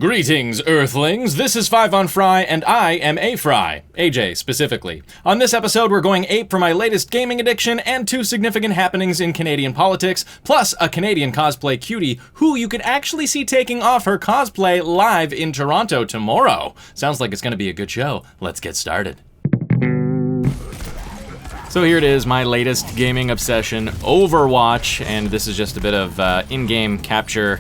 Greetings, Earthlings. This is 5 on Fry, and I am a Fry. AJ, specifically. On this episode, we're going ape for my latest gaming addiction and 2 significant happenings in Canadian politics, plus a Canadian cosplay cutie who you could actually see taking off her cosplay live in Toronto tomorrow. Sounds like it's going to be a good show. Let's get started. So here it is, my latest gaming obsession, OverWatch, and this is just a bit of in-game capture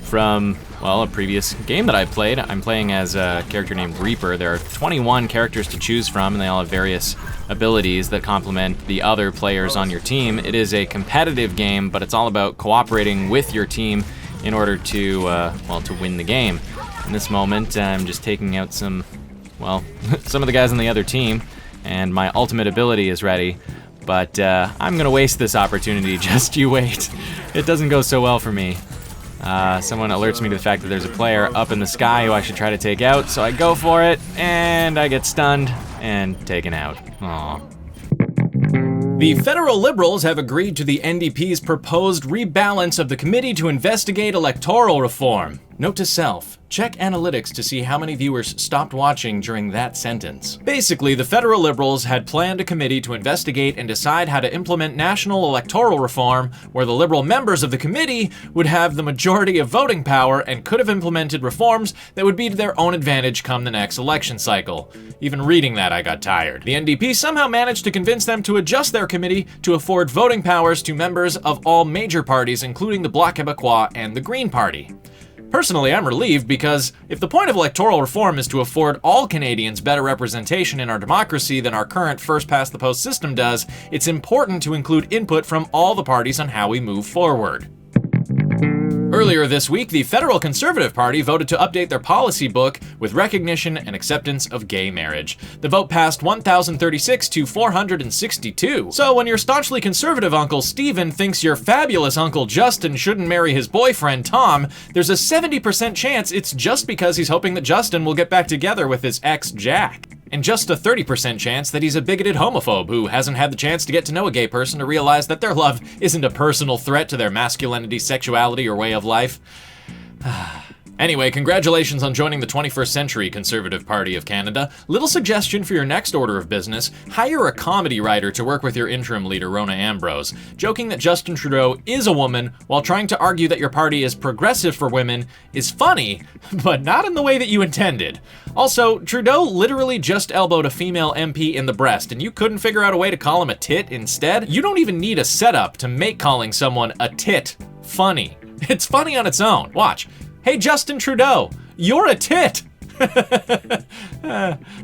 from, well, a previous game that I played. I'm playing as a character named Reaper. There are 21 characters to choose from, and they all have various abilities that complement the other players on your team. It is a competitive game, but it's all about cooperating with your team in order to, to win the game. In this moment, I'm just taking out some of the guys on the other team, and my ultimate ability is ready, but I'm gonna waste this opportunity, just you wait. It doesn't go so well for me. Someone alerts me to the fact that there's a player up in the sky who I should try to take out, so I go for it, and I get stunned and taken out. Aww. The federal Liberals have agreed to the NDP's proposed rebalance of the Committee to Investigate Electoral Reform. Note to self, check analytics to see how many viewers stopped watching during that sentence. Basically, the federal Liberals had planned a committee to investigate and decide how to implement national electoral reform, where the Liberal members of the committee would have the majority of voting power and could have implemented reforms that would be to their own advantage come the next election cycle. Even reading that, I got tired. The NDP somehow managed to convince them to adjust their committee to afford voting powers to members of all major parties, including the Bloc Québécois and the Green Party. Personally, I'm relieved because if the point of electoral reform is to afford all Canadians better representation in our democracy than our current first-past-the-post system does, it's important to include input from all the parties on how we move forward. Earlier this week, the Federal Conservative Party voted to update their policy book with recognition and acceptance of gay marriage. The vote passed 1,036 to 462. So when your staunchly conservative Uncle Stephen thinks your fabulous Uncle Justin shouldn't marry his boyfriend Tom, there's a 70% chance it's just because he's hoping that Justin will get back together with his ex Jack. And just a 30% chance that he's a bigoted homophobe who hasn't had the chance to get to know a gay person to realize that their love isn't a personal threat to their masculinity, sexuality, or way of life. Anyway, congratulations on joining the 21st Century Conservative Party of Canada. Little suggestion for your next order of business: hire a comedy writer to work with your interim leader, Rona Ambrose. Joking that Justin Trudeau is a woman while trying to argue that your party is progressive for women is funny, but not in the way that you intended. Also, Trudeau literally just elbowed a female MP in the breast, and you couldn't figure out a way to call him a tit instead? You don't even need a setup to make calling someone a tit funny. It's funny on its own. Watch. Hey, Justin Trudeau, you're a tit!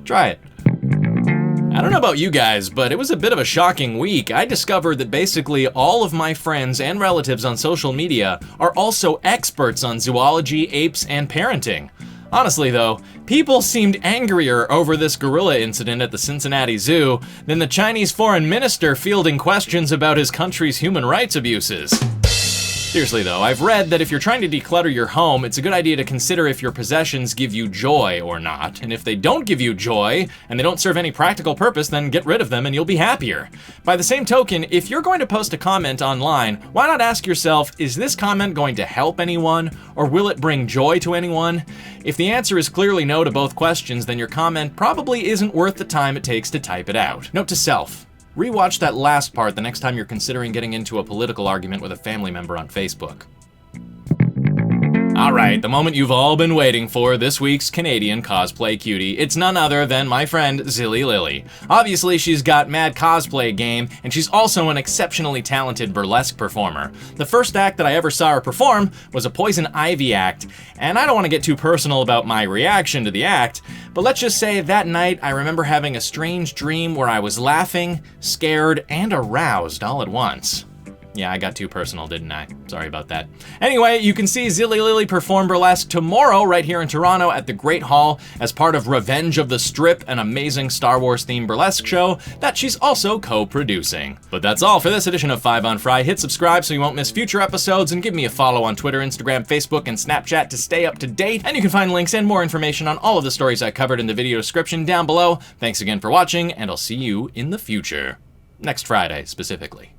Try it. I don't know about you guys, but it was a bit of a shocking week. I discovered that basically all of my friends and relatives on social media are also experts on zoology, apes, and parenting. Honestly though, people seemed angrier over this gorilla incident at the Cincinnati Zoo than the Chinese foreign minister fielding questions about his country's human rights abuses. Seriously though, I've read that if you're trying to declutter your home, it's a good idea to consider if your possessions give you joy or not. And if they don't give you joy, and they don't serve any practical purpose, then get rid of them and you'll be happier. By the same token, if you're going to post a comment online, why not ask yourself, is this comment going to help anyone, or will it bring joy to anyone? If the answer is clearly no to both questions, then your comment probably isn't worth the time it takes to type it out. Note to self: rewatch that last part the next time you're considering getting into a political argument with a family member on Facebook. Alright, the moment you've all been waiting for, this week's Canadian cosplay cutie. It's none other than my friend Zilly Lily. Obviously, she's got mad cosplay game, and she's also an exceptionally talented burlesque performer. The first act that I ever saw her perform was a Poison Ivy act, and I don't want to get too personal about my reaction to the act, but let's just say that night I remember having a strange dream where I was laughing, scared, and aroused all at once. Yeah, I got too personal, didn't I? Sorry about that. Anyway, you can see Zilly Lily perform burlesque tomorrow right here in Toronto at the Great Hall as part of Revenge of the Strip, an amazing Star Wars themed burlesque show that she's also co-producing. But that's all for this edition of 5 on Fry. Hit subscribe so you won't miss future episodes, and give me a follow on Twitter, Instagram, Facebook, and Snapchat to stay up to date. And you can find links and more information on all of the stories I covered in the video description down below. Thanks again for watching, and I'll see you in the future. Next Friday, specifically.